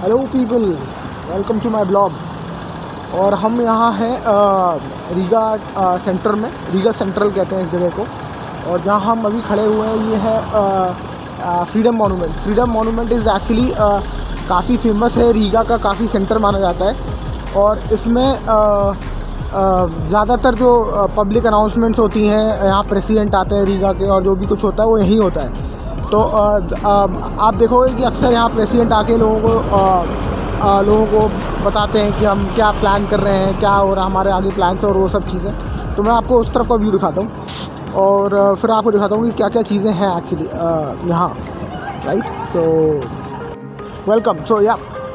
Hello people, welcome to my blog. और हम यहाँ हैं रीगा सेंटर में, रीगा सेंट्रल कहते हैं इस जगह को। और जहाँ हम अभी खड़े हुए हैं ये है freedom monument. Freedom monument is actually काफ़ी फेमस है, रीगा का काफ़ी सेंटर माना जाता है। और इसमें ज़्यादातर जो पब्लिक अनाउंसमेंट्स होती हैं, यहाँ प्रेसिडेंट आते हैं रीगा के, और जो भी कुछ होता है वो यहीं होता है। तो आप देखोगे कि अक्सर यहाँ प्रेसिडेंट आके लोगों को बताते हैं कि हम क्या प्लान कर रहे हैं, क्या हो रहा है, हमारे आगे प्लान्स और वो सब चीज़ें। तो मैं आपको उस तरफ का व्यू दिखाता हूँ और फिर आपको दिखाता हूँ कि क्या क्या चीज़ें हैं एक्चुअली यहाँ, right. So welcome. So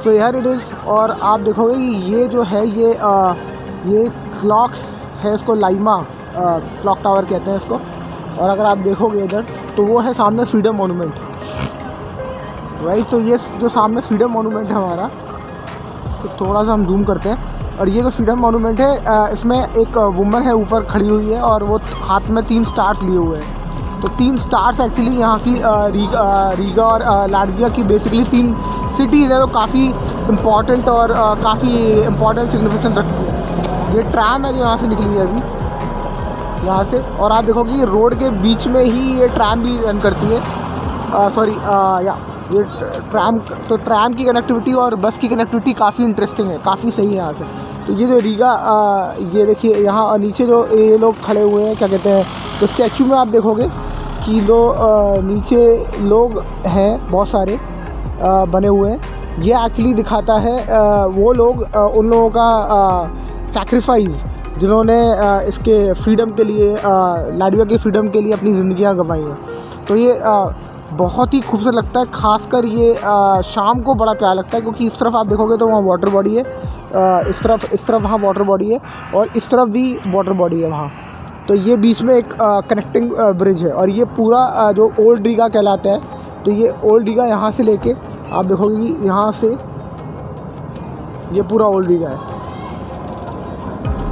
here it is. और आप देखोगे कि ये जो है ये क्लॉक है, इसको लाइमा क्लॉक टावर कहते हैं इसको। और अगर आप देखोगे इधर तो वो है सामने फ्रीडम मॉन्यूमेंट, राइट। तो ये जो सामने फ्रीडम मॉन्यूमेंट है हमारा, तो थोड़ा सा हम जूम करते हैं। और ये जो फ्रीडम मॉन्यूमेंट है, इसमें एक वुमन है ऊपर खड़ी हुई है और वो हाथ में 3 स्टार्स लिए हुए हैं। तो 3 स्टार्स एक्चुअली यहाँ की रीगा और लाटविया की बेसिकली 3 सिटीज़ है, तो काफ़ी इम्पॉर्टेंट और काफ़ी इम्पॉर्टेंट सिग्निफिकेंस रखती है। ये ट्रैम है जो यहाँ से निकली है अभी, यहाँ से। और आप देखोगे ये रोड के बीच में ही ये ट्रैम भी रन करती है। ये ट्रैम की कनेक्टिविटी और बस की कनेक्टिविटी काफ़ी इंटरेस्टिंग है, काफ़ी सही है यहाँ से। तो ये जो रीगा, ये देखिए यहाँ नीचे जो ये लोग खड़े हुए हैं, क्या कहते हैं, तो स्टैचू में आप देखोगे कि नीचे लोग हैं बहुत सारे बने हुए हैं। ये एक्चुअली दिखाता है वो लोग, उन लोगों का सैक्रिफाइस जिन्होंने इसके फ्रीडम के लिए, लाटविया की फ्रीडम के लिए अपनी ज़िंदगियाँ गंवाई हैं। तो ये बहुत ही खूबसूरत लगता है, ख़ासकर ये शाम को बड़ा प्यारा लगता है, क्योंकि इस तरफ आप देखोगे तो वहाँ वाटर बॉडी है, इस तरफ वहाँ वाटर बॉडी है, और इस तरफ भी वाटर बॉडी है वहाँ। तो ये बीच में एक कनेक्टिंग ब्रिज है। और ये पूरा जो ओल्ड रीगा कहलाता है, तो ये ओल्ड रीगा यहाँ से लेके आप देखोगे कि यहाँ से ये पूरा ओल्ड रीगा है।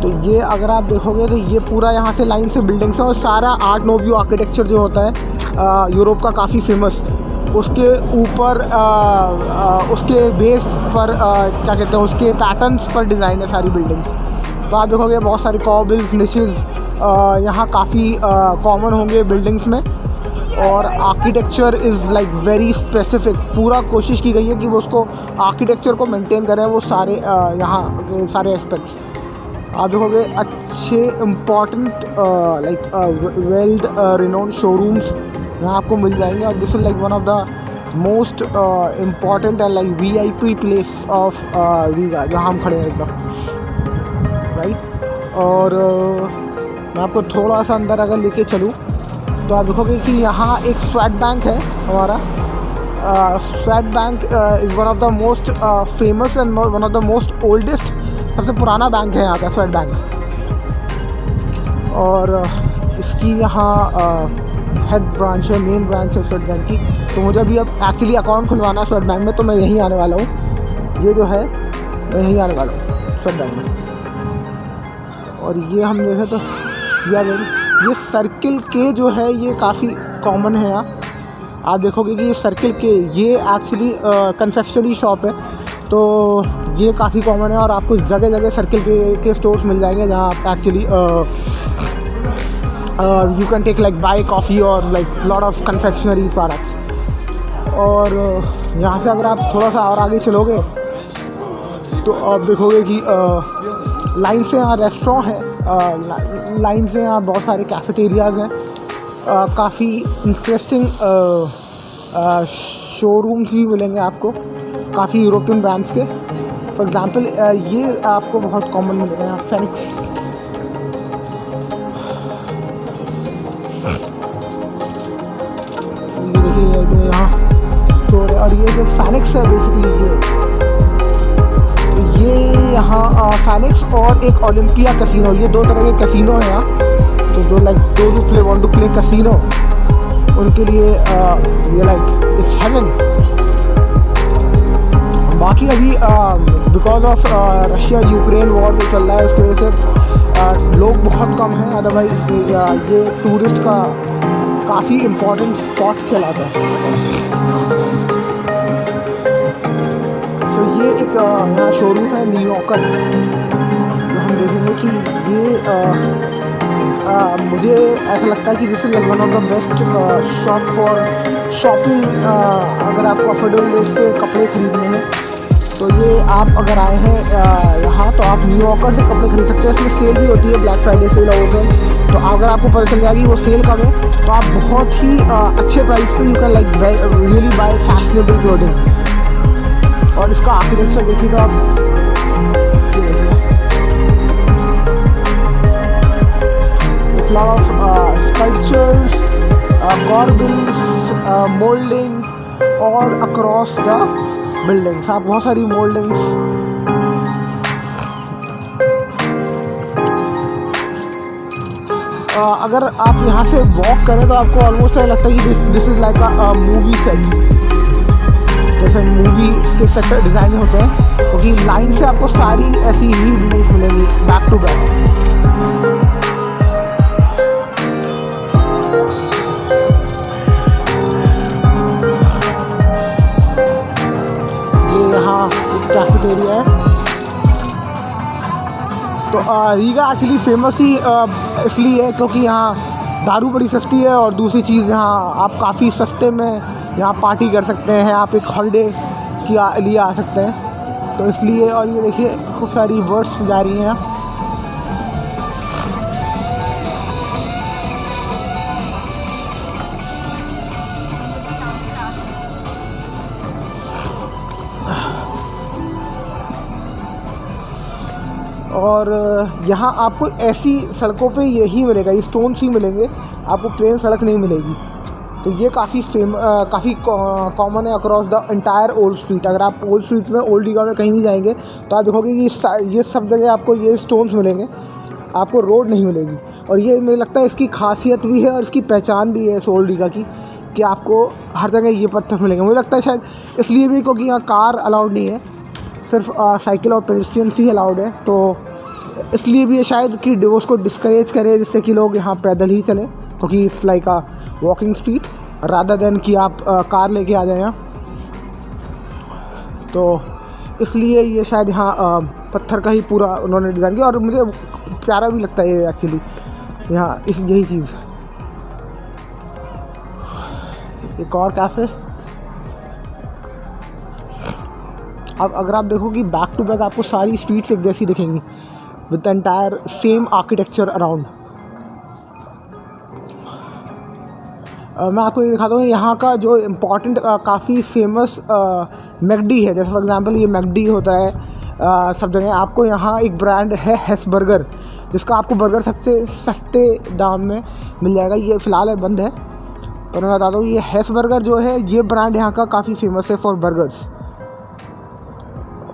तो ये अगर आप देखोगे तो ये पूरा यहाँ से लाइन से बिल्डिंग्स है, और सारा आर्ट नोव्यू आर्किटेक्चर जो होता है यूरोप का काफ़ी फेमस, उसके ऊपर उसके बेस पर क्या कहते हैं, उसके पैटर्न्स पर डिज़ाइन है सारी बिल्डिंग्स। तो आप देखोगे बहुत सारी कॉबल्स, निशेज़ यहाँ काफ़ी कॉमन होंगे बिल्डिंग्स में। और architecture is like very specific, पूरा कोशिश की गई है कि वो उसको आर्किटेक्चर को मेंटेन करें, वो सारे यहाँ के सारे एस्पेक्ट्स। आप देखोगे अच्छे important like weld renowned showrooms यहाँ आपको मिल जाएंगे। और this is like one of the most important and like VIP place of Riga, जहाँ हम खड़े हैं एकदम, राइट। और मैं आपको थोड़ा सा अंदर अगर लेके चलूँ तो आप देखोगे कि यहाँ एक स्वेट बैंक है हमारा। Sweat bank is one of the most famous and one of the most oldest, सबसे पुराना बैंक है यहाँ का स्वेट बैंक। और इसकी यहाँ हेड ब्रांच है, मेन ब्रांच है स्वेट बैंक की। तो मुझे अभी अब एक्चुअली अकाउंट खुलवाना है स्वेट बैंक में, तो मैं यहीं आने वाला हूँ। ये जो है मैं यहीं आने वाला हूँ स्वेट बैंक में। और ये हम देखें तो ये सर्किल के जो है ये काफ़ी कॉमन है यहाँ। आप देखोगे कि ये सर्किल के, ये एक्चुअली कन्फेक्शनरी शॉप है, तो ये काफ़ी कॉमन है। और आपको जगह जगह सर्किल के स्टोर्स मिल जाएंगे, जहाँ आप actually you can take like buy coffee और like lot of confectionery products. और यहाँ से अगर आप थोड़ा सा और आगे चलोगे तो आप देखोगे कि लाइन से यहाँ रेस्टोरेंट है, लाइन से यहाँ बहुत सारे कैफेटेरियाज़ हैं, काफ़ी इंटरेस्टिंग शोरूम्स भी मिलेंगे आपको, काफ़ी यूरोपियन ब्रांड्स के। फॉर एग्ज़ाम्पल ये आपको बहुत कॉमन मिलेगा यहाँ, फेनिक्स। ये देखिए यहाँ स्टोर है। और ये जो फेनिक्स है बेसिकली ये यहाँ फेनिक्स और एक ओलंपिया कैसीनो, ये 2 तरह के कैसीनो हैं यहाँ। तो जो like want to play casino, उनके लिए ये लाइक इट्स हेवन। बाकी अभी because of Russia Ukraine war जो चल रहा है, उसकी वजह से लोग बहुत कम हैं। अदरवाइज़ ये टूरिस्ट का काफ़ी इम्पोर्टेंट स्पॉट कहलाता है। तो यहाँ शोरूम है न्यूयॉर्कर। तो हम देखेंगे कि ये मुझे ऐसा लगता है कि this is like one of the best shop for shopping. अगर आपको अफोर्डेबल रेट पे कपड़े खरीदने हैं तो ये आप अगर आए हैं यहाँ तो आप न्यूयॉर्कर से कपड़े खरीद सकते हैं। इसमें सेल भी होती है, ब्लैक फ्राइडे सेल और सेल। तो अगर आपको पता चल जाएगी वो सेल कब है तो आप बहुत ही अच्छे प्राइस पे you can like really buy fashionable clothing. और इसका आर्किटेक्चर देखिएगा आप, lot of sculptures, corbels, molding all across the buildings। आप बहुत सारी moldings अगर आप यहाँ से वॉक करें तो आपको ऑलमोस्ट ऐसा लगता है कि this is like a movie set, जैसे मूवी के सेट डिज़ाइन होते हैं, क्योंकि लाइन से आपको सारी ऐसी ही बिल्डिंग्स मिलेंगी बैक टू बैक। कैफेटेरिया है। तो रीगा एक्चुअली फेमस ही इसलिए है क्योंकि यहाँ दारू बड़ी सस्ती है और दूसरी चीज़ यहाँ आप काफ़ी सस्ते में यहाँ पार्टी कर सकते हैं, आप एक हॉलीडे के लिए आ सकते हैं, तो इसलिए। और ये देखिए खूब सारी वर्ड्स जा रही हैं। और यहाँ आपको ऐसी सड़कों पे यही मिलेगा, ये स्टोन्स ही मिलेंगे, आपको प्लेन सड़क नहीं मिलेगी। तो ये काफ़ी कॉमन है across the entire old street. अगर आप ओल्ड स्ट्रीट में, ओल्ड रीगा में कहीं भी जाएंगे तो आप देखोगे कि ये सब जगह आपको ये स्टोन्स मिलेंगे, आपको रोड नहीं मिलेगी। और ये मुझे लगता है इसकी खासियत भी है और इसकी पहचान भी है इस ओल्ड रीगा की, कि आपको हर जगह ये पत्थर मिलेंगे। मुझे लगता है शायद इसलिए भी क्योंकि यहाँ कार अलाउड नहीं है, सिर्फ साइकिल और पेडेस्ट्रियंस ही अलाउड है। तो इसलिए भी है शायद कि उसको डिस्करेज करे, जिससे कि लोग यहाँ पैदल ही चलें, क्योंकि it's like a walking street rather than कि आप कार लेके आ जाएं यहाँ। तो इसलिए ये शायद यहाँ पत्थर का ही पूरा उन्होंने डिज़ाइन किया और मुझे प्यारा भी लगता है ये एक्चुअली यहाँ यही चीज़। एक और कैफ़े। अब अगर आप देखो कि बैक टू बैक आपको सारी स्ट्रीट्स एक जैसी दिखेंगी with entire same architecture around. मैं आपको ये दिखाता हूँ यहाँ का जो इम्पॉर्टेंट काफ़ी फेमस मैकडी है। जैसे फॉर एग्जांपल ये मैकडी होता है सब जगह। आपको यहाँ एक ब्रांड है हेस बर्गर, जिसका आपको बर्गर सबसे सस्ते दाम में मिल जाएगा। ये फ़िलहाल है बंद है, पर मैं बताता हूँ ये हेस बर्गर जो है ये ब्रांड यहाँ का काफ़ी फेमस है फॉर बर्गर्स।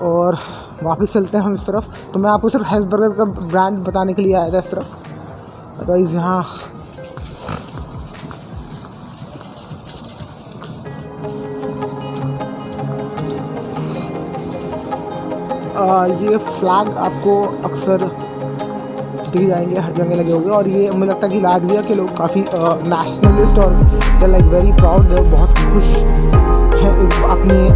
और वापस चलते हैं हम इस तरफ। तो मैं आपको सिर्फ हेस बर्गर का ब्रांड बताने के लिए आया था इस तरफ। अदरवाइज़ यहाँ ये फ्लैग आपको अक्सर दिख जाएंगे, हर जगह लगे हुए। और ये मुझे लगता है कि लाटविया के लोग काफ़ी नेशनलिस्ट और दे लाइक वेरी प्राउड, दे बहुत खुश हैं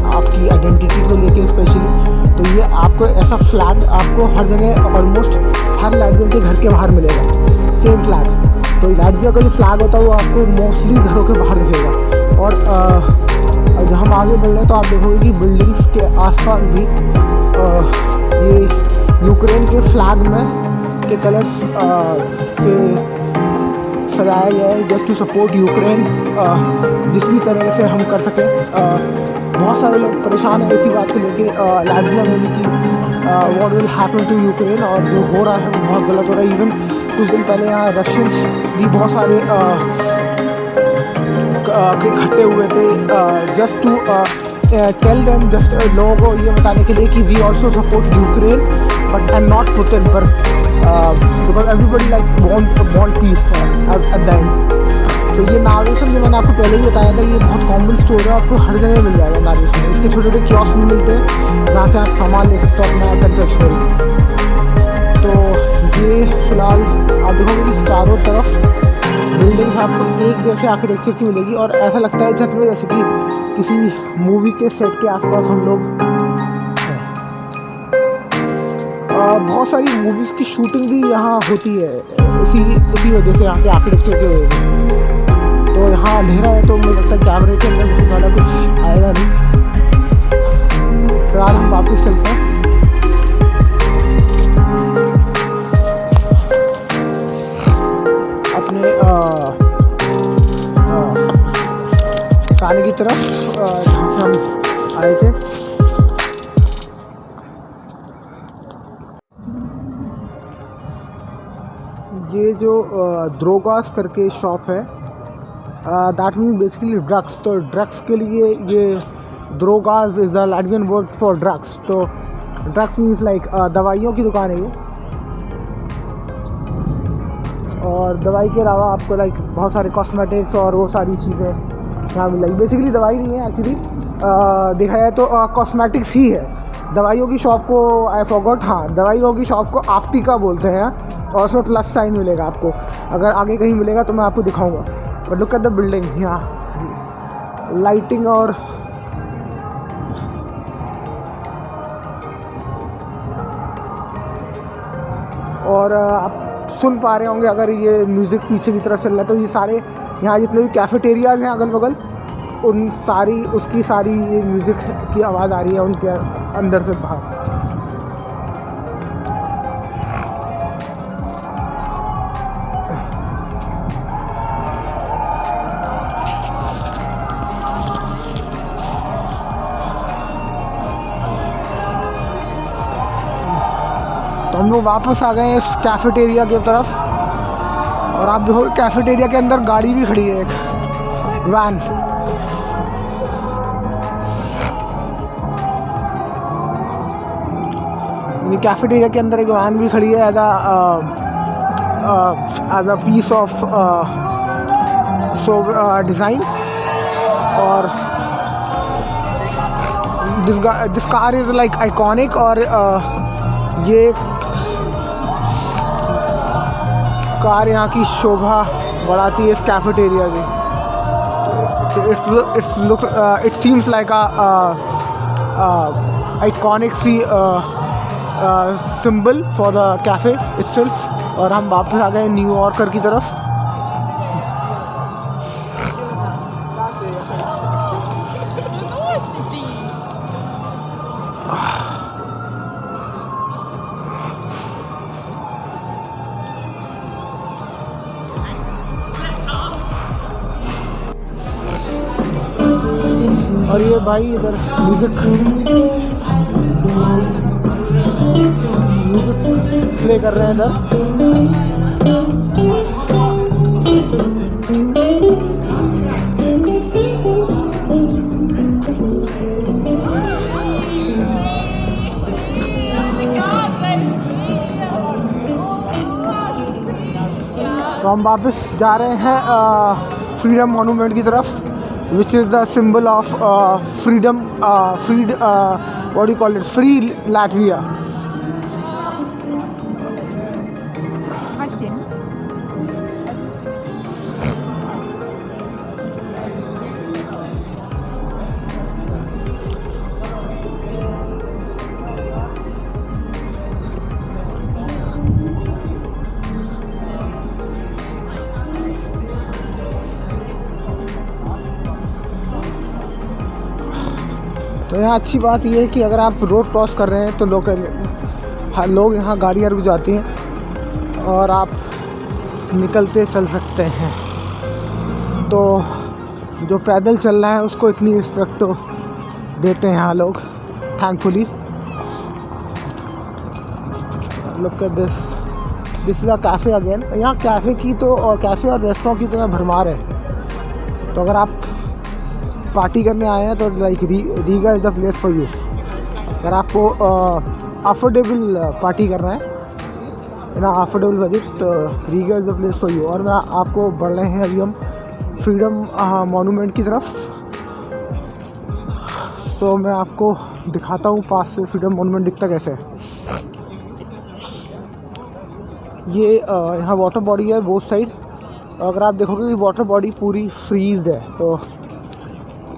आपकी आइडेंटिटी को लेके स्पेशली। तो ये आपको ऐसा फ्लैग आपको हर जगह ऑलमोस्ट हर लाटवियन के घर के बाहर मिलेगा, सेम फ्लैग। तो लाटविया का जो फ्लैग होता है वो आपको मोस्टली घरों के बाहर दिखेगा। और जब हम आगे बढ़ रहे हैं तो आप देखोगे कि बिल्डिंग्स के आसपास भी ये यूक्रेन के फ्लैग में के कलर्स से सजाया गया है, जस्ट टू सपोर्ट यूक्रेन जिस भी तरह से हम कर सकें। बहुत सारे लोग परेशान हैं इसी बात को लेके लाटविया में भी कि what will happen to Ukraine, और जो हो रहा है वो बहुत गलत हो रहा है। इवन कुछ दिन पहले यहाँ रशियंस भी बहुत सारे इकट्ठे हुए थे just to tell them, just लोगों को ये बताने के लिए कि we also support Ukraine but and not Putin, पर because everybody like want peace at the end. तो ये नावेशन जो मैंने आपको पहले ही बताया था, ये बहुत कॉमन स्टोर है, आपको हर जगह मिल जाएगा नावेशन। इसके छोटे छोटे कियोस्क भी मिलते हैं जहाँ से आप सामान ले सकते हो अपना कन्फेक्शनरी। तो ये फ़िलहाल आप देखोगे कि चारों तरफ बिल्डिंग्स आपको एक जैसे आर्किटेक्चर की मिलेगी और ऐसा लगता है सच में जैसे कि किसी मूवी के सेट के आसपास हम लोग हैं। और बहुत सारी मूवीज़ की शूटिंग भी यहाँ होती है इसी वजह से, यहाँ के आर्किटेक्चर की वजह से। तो यहाँ अंधेरा है तो मुझे लगता है कैमरे के अंदर मुझे ज़्यादा कुछ आएगा नहीं। फिलहाल हम वापस चलते हैं। अपने ठिकाने की तरफ जहाँ से हम आए थे। ये जो द्रोगास करके शॉप है, दैट मीन बेसिकली ड्रग्स। तो ड्रग्स के लिए ये Drogas is the Latin word for drugs. तो ड्रग्स मीन्स लाइक दवाइयों की दुकान है ये। और दवाई के अलावा आपको लाइक बहुत सारे कॉस्मेटिक्स और वो सारी चीज़ें यहाँ मिल जाएगी। बेसिकली दवाई नहीं है एक्चुअली, देखा जाए तो कॉस्मेटिक्स ही है। दवाइयों की शॉप को आई फॉरगॉट, हाँ दवाइयों की शॉप को आपटिका बोलते हैं और उसमें प्लस साइन मिलेगा आपको। अगर आगे कहीं मिलेगा तो मैं आपको दिखाऊंगा। But look at the building, यहाँ लाइटिंग और आप सुन पा रहे होंगे अगर ये म्यूज़िक पीछे की तरफ चल रहा है तो ये सारे यहाँ जितने भी कैफेटेरियाज़ हैं अगल बगल, उसकी सारी ये म्यूज़िक की आवाज़ आ रही है उनके अंदर से बाहर। तो हम लोग वापस आ गए इस कैफेटेरिया की तरफ और आप देखो कैफेटेरिया के अंदर गाड़ी भी खड़ी है, एक वैन। ये कैफेटेरिया के अंदर एक वैन भी खड़ी है as a piece of design. और this car is like iconic. और ये कार यहाँ की शोभा बढ़ाती है इस कैफेटेरिया की। It seems like iconic sea symbol for the cafe itself. और हम वापस आ गए न्यू यॉर्कर की तरफ। और ये भाई इधर म्यूज़िक प्ले कर रहे हैं इधर। तो हम वापस जा रहे हैं फ्रीडम मॉन्यूमेंट की तरफ, which is the symbol of freedom, what do you call it, free Latvia. तो यहाँ अच्छी बात ये है कि अगर आप रोड क्रॉस कर रहे हैं तो लोग यहाँ गाड़ियाँ रुक जाती हैं और आप निकलते चल सकते हैं। तो जो पैदल चल रहा है उसको इतनी रिस्पेक्ट तो देते हैं यहाँ लोग, thankfully. Look at this is a cafe again. यहाँ कैफ़े की तो और कैफ़े और रेस्टोरेंट की तो यहाँ भरमार है। तो अगर आप पार्टी करने आए हैं तो like Riga is the place for you. अगर आपको अफोर्डेबल पार्टी करना है ना, अफोर्डेबल बजट, तो Riga is the place for you. और मैं आपको बढ़ रहे हैं अभी हम फ्रीडम मॉन्यूमेंट की तरफ। तो मैं आपको दिखाता हूँ पास से फ्रीडम मॉन्यूमेंट दिखता कैसे है। ये यहाँ वाटर बॉडी है बोथ साइड। अगर आप देखोगे कि वाटर बॉडी पूरी फ्रीज है। तो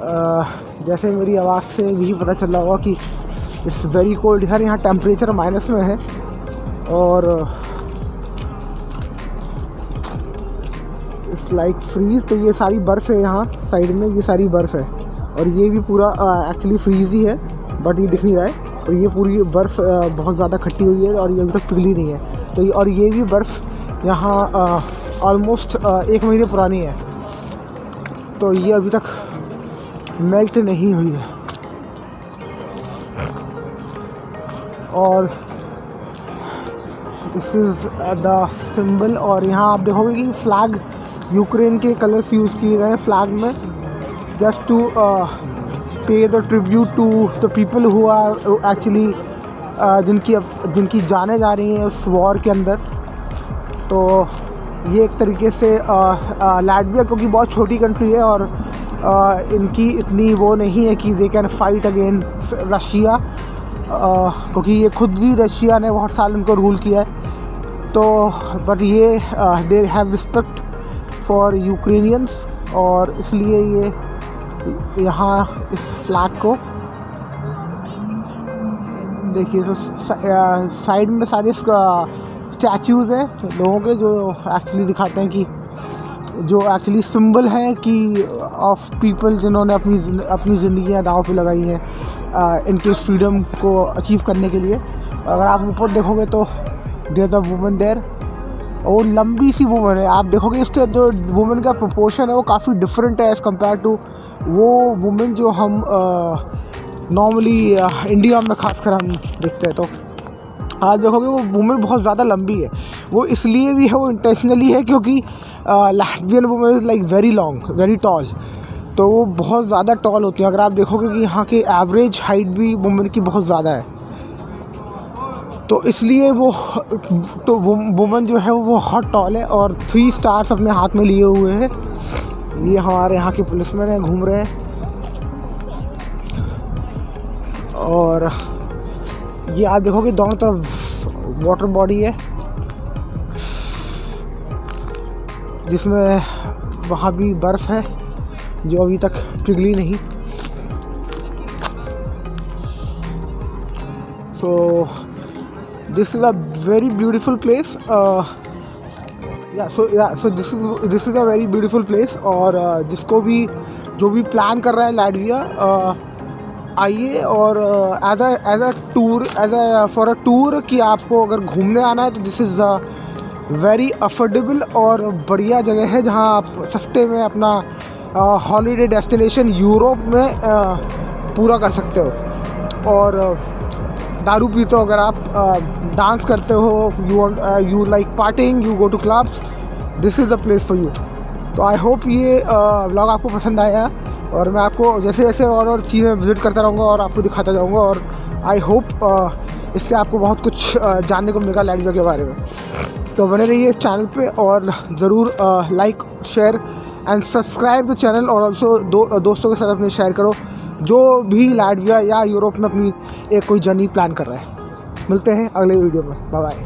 जैसे मेरी आवाज़ से भी पता चल रहा होगा कि इट्स वेरी कोल्ड। यार यहाँ टेम्परेचर माइनस में है और इट्स लाइक फ्रीज। तो ये सारी बर्फ़ है यहाँ साइड में, ये सारी बर्फ़ है और ये भी पूरा एक्चुअली फ्रीज ही है बट ये दिख नहीं रहा है। और ये पूरी बर्फ़ बहुत ज़्यादा खट्टी हुई है और ये अभी तक पिघली नहीं है। तो और ये भी बर्फ़ यहाँ ऑलमोस्ट 1 महीने पुरानी है, तो ये अभी तक मेल्ट नहीं हुई है। और दिस इज़ द सिंबल। और यहाँ आप देखोगे कि फ्लैग, यूक्रेन के कलर्स यूज़ किए गए हैं फ्लैग में, just to pay the tribute to the people who are actually जिनकी जाने जा रही हैं उस वॉर के अंदर। तो ये एक तरीके से लाटविया क्योंकि बहुत छोटी कंट्री है और इनकी इतनी वो नहीं है कि they can fight against Russia, क्योंकि ये खुद भी रशिया ने बहुत साल इनको रूल किया है। तो बट ये they have respect for Ukrainians और इसलिए ये यहाँ इस फ्लैग को देखिए। तो साइड में सारे स्टैचूज़ हैं लोगों के जो एक्चुअली दिखाते हैं कि जो एक्चुअली सिंबल हैं कि ऑफ पीपल जिन्होंने अपनी ज़िंदगियाँ दांव पे लगाई हैं इनके फ्रीडम को अचीव करने के लिए। अगर आप ऊपर देखोगे तो देयर द वुमेन देयर, और लंबी सी वुमेन है। आप देखोगे इसके जो वुमेन का प्रोपोर्शन है वो काफ़ी डिफरेंट है एज़ कम्पेयर टू वो वुमेन जो हम नॉर्मली इंडिया में खासकर हम देखते हैं। तो आज देखोगे वो वुमेन बहुत ज़्यादा लंबी है। वो इसलिए भी है, वो इंटेंशनली है क्योंकि Latvian women is like very long, very tall. तो वो बहुत ज़्यादा टॉल होती है। अगर आप देखोगे कि यहाँ की एवरेज हाइट भी वुमेन की बहुत ज़्यादा है, तो इसलिए वो तो वुमेन जो है वो बहुत टॉल है और 3 स्टार्स अपने हाथ में लिए हुए हैं। ये हमारे यहाँ के पुलिसमैन हैं, घूम रहे हैं। और ये आप देखोगे दोनों तरफ वाटर बॉडी है जिसमें वहाँ भी बर्फ़ है जो अभी तक पिघली नहीं। So this is a very beautiful place. So this is a very beautiful place. और जिसको भी जो भी प्लान कर रहा है लाटविया, आइए और as a tour, for a tour कि आपको अगर घूमने आना है तो this is a very affordable और बढ़िया जगह है जहां आप सस्ते में अपना हॉलीडे डेस्टिनेशन यूरोप में पूरा कर सकते हो। और दारू पीते हो अगर आप, डांस करते हो, you like partying, you go to clubs, this is the place for you. तो आई होप ये व्लॉग आपको पसंद आया और मैं आपको जैसे जैसे और चीज़ें विज़िट करता रहूँगा और आपको दिखाता जाऊँगा। और आई होप इससे आपको बहुत कुछ जानने को मिलेगा लाटविया के बारे में। तो बने रहिए इस चैनल पे और ज़रूर like, share and subscribe the channel. और ऑल्सो दोस्तों के साथ अपने शेयर करो जो भी लाटविया या यूरोप में अपनी एक कोई जर्नी प्लान कर रहा है। मिलते हैं अगले वीडियो में। Bye bye.